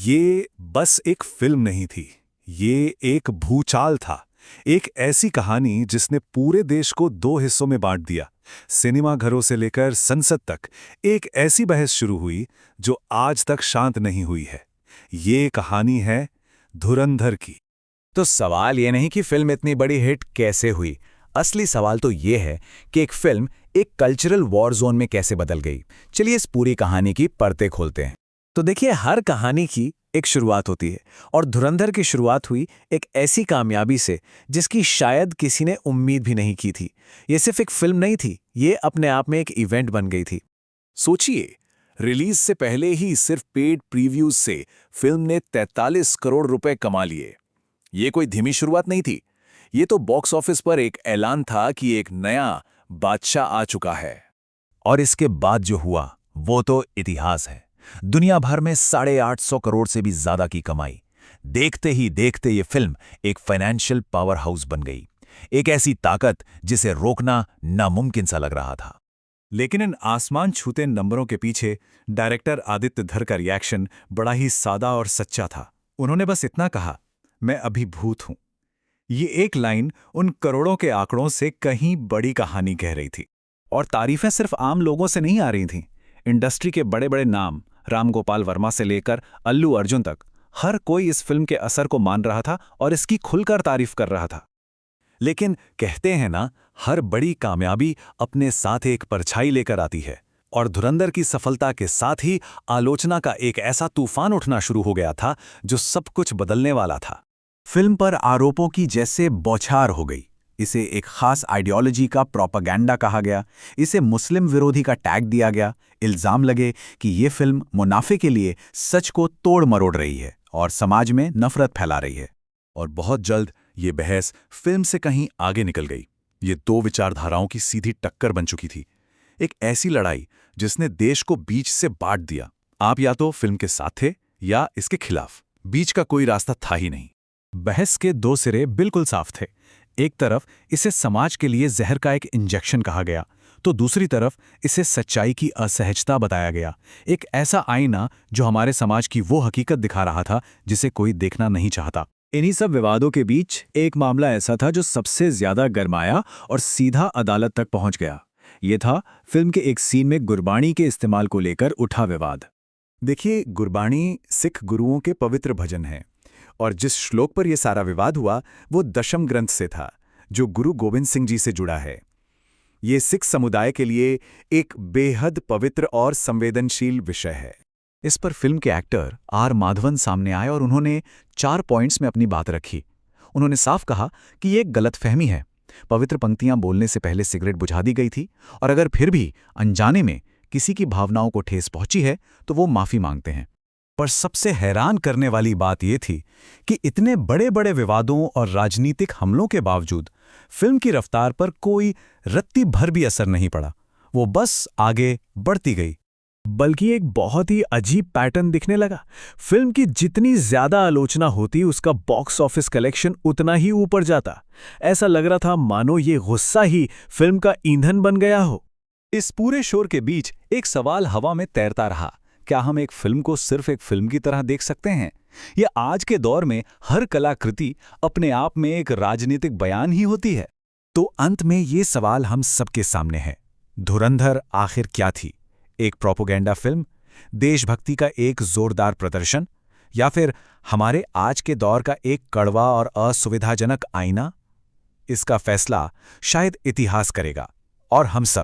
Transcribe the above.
ये बस एक फिल्म नहीं थी, ये एक भूचाल था। एक ऐसी कहानी जिसने पूरे देश को दो हिस्सों में बांट दिया। सिनेमा घरों से लेकर संसद तक एक ऐसी बहस शुरू हुई जो आज तक शांत नहीं हुई है। ये कहानी है धुरंधर की। तो सवाल ये नहीं कि फिल्म इतनी बड़ी हिट कैसे हुई, असली सवाल तो ये है कि एक फिल्म एक कल्चरल वॉर जोन में कैसे बदल गई। चलिए इस पूरी कहानी की परतें खोलते हैं। तो देखिए, हर कहानी की एक शुरुआत होती है और धुरंधर की शुरुआत हुई एक ऐसी कामयाबी से जिसकी शायद किसी ने उम्मीद भी नहीं की थी। ये सिर्फ एक फिल्म नहीं थी, ये अपने आप में एक इवेंट बन गई थी। सोचिए, रिलीज से पहले ही सिर्फ पेड प्रीव्यूज से फिल्म ने 43 करोड़ रुपए कमा लिए। ये कोई धीमी शुरुआत नहीं थी, ये तो बॉक्स ऑफिस पर एक ऐलान था कि एक नया बादशाह आ चुका है। और इसके बाद जो हुआ वो तो इतिहास है। दुनिया भर में 850 करोड़ से भी ज्यादा की कमाई। देखते ही देखते ये फिल्म एक फाइनेंशियल पावर हाउस बन गई, एक ऐसी ताकत जिसे रोकना नामुमकिन सा लग रहा था। लेकिन इन आसमान छूते नंबरों के पीछे डायरेक्टर आदित्य धर का रिएक्शन बड़ा ही सादा और सच्चा था। उन्होंने बस इतना कहा, मैं अभिभूत हूं। ये एक लाइन उन करोड़ों के आंकड़ों से कहीं बड़ी कहानी कह रही थी। और तारीफें सिर्फ आम लोगों से नहीं आ रही थीं। इंडस्ट्री के बड़े बड़े नाम, राम गोपाल वर्मा से लेकर अल्लू अर्जुन तक, हर कोई इस फिल्म के असर को मान रहा था और इसकी खुलकर तारीफ कर रहा था। लेकिन कहते हैं ना, हर बड़ी कामयाबी अपने साथ एक परछाई लेकर आती है। और धुरंधर की सफलता के साथ ही आलोचना का एक ऐसा तूफान उठना शुरू हो गया था जो सब कुछ बदलने वाला था। फिल्म पर आरोपों की जैसे बौछार हो गई। इसे एक खास आइडियोलॉजी का प्रोपेगेंडा कहा गया, इसे मुस्लिम विरोधी का टैग दिया गया। इल्जाम लगे कि ये फिल्म मुनाफे के लिए सच को तोड़ मरोड़ रही है और समाज में नफरत फैला रही है। और बहुत जल्द ये बहस फिल्म से कहीं आगे निकल गई। ये दो विचारधाराओं की सीधी टक्कर बन चुकी थी। एक ऐसी लड़ाई जिसने देश को बीच से बांट दिया। आप या तो फिल्म के साथ थे या इसके खिलाफ, बीच का कोई रास्ता था ही नहीं। बहस के दो सिरे बिल्कुल साफ थे। एक तरफ इसे समाज के लिए जहर का एक इंजेक्शन कहा गया, तो दूसरी तरफ इसे सच्चाई की असहजता बताया गया। एक ऐसा आईना जो हमारे समाज की वो हकीकत दिखा रहा था जिसे कोई देखना नहीं चाहता। इन्हीं सब विवादों के बीच एक मामला ऐसा था जो सबसे ज्यादा गरमाया और सीधा अदालत तक पहुंच गया। ये था फिल्म के एक सीन में गुरबाणी के इस्तेमाल को लेकर उठा विवाद। देखिए, गुरबाणी सिख गुरुओं के पवित्र भजन हैं और जिस श्लोक पर यह सारा विवाद हुआ वो दशम ग्रंथ से था, जो गुरु गोविंद सिंह जी से जुड़ा है। ये सिख समुदाय के लिए एक बेहद पवित्र और संवेदनशील विषय है। इस पर फिल्म के एक्टर आर माधवन सामने आए और उन्होंने 4 पॉइंट्स में अपनी बात रखी। उन्होंने साफ कहा कि ये एक गलतफहमी है। पवित्र पंक्तियां बोलने से पहले सिगरेट बुझा दी गई थी और अगर फिर भी अनजाने में किसी की भावनाओं को ठेस पहुंची है तो वो माफी मांगते हैं। पर सबसे हैरान करने वाली बात यह थी कि इतने बड़े बड़े विवादों और राजनीतिक हमलों के बावजूद फिल्म की रफ्तार पर कोई रत्ती भर भी असर नहीं पड़ा। वो बस आगे बढ़ती गई। बल्कि एक बहुत ही अजीब पैटर्न दिखने लगा। फिल्म की जितनी ज्यादा आलोचना होती उसका बॉक्स ऑफिस कलेक्शन उतना ही ऊपर जाता। ऐसा लग रहा था मानो ये गुस्सा ही फिल्म का ईंधन बन गया हो। इस पूरे शोर के बीच एक सवाल हवा में तैरता रहा, क्या हम एक फिल्म को सिर्फ एक फिल्म की तरह देख सकते हैं, या आज के दौर में हर कलाकृति अपने आप में एक राजनीतिक बयान ही होती है? तो अंत में ये सवाल हम सबके सामने है, धुरंधर आखिर क्या थी? एक प्रोपेगेंडा फिल्म, देशभक्ति का एक जोरदार प्रदर्शन, या फिर हमारे आज के दौर का एक कड़वा और असुविधाजनक आईना? इसका फैसला शायद इतिहास करेगा और हम सब।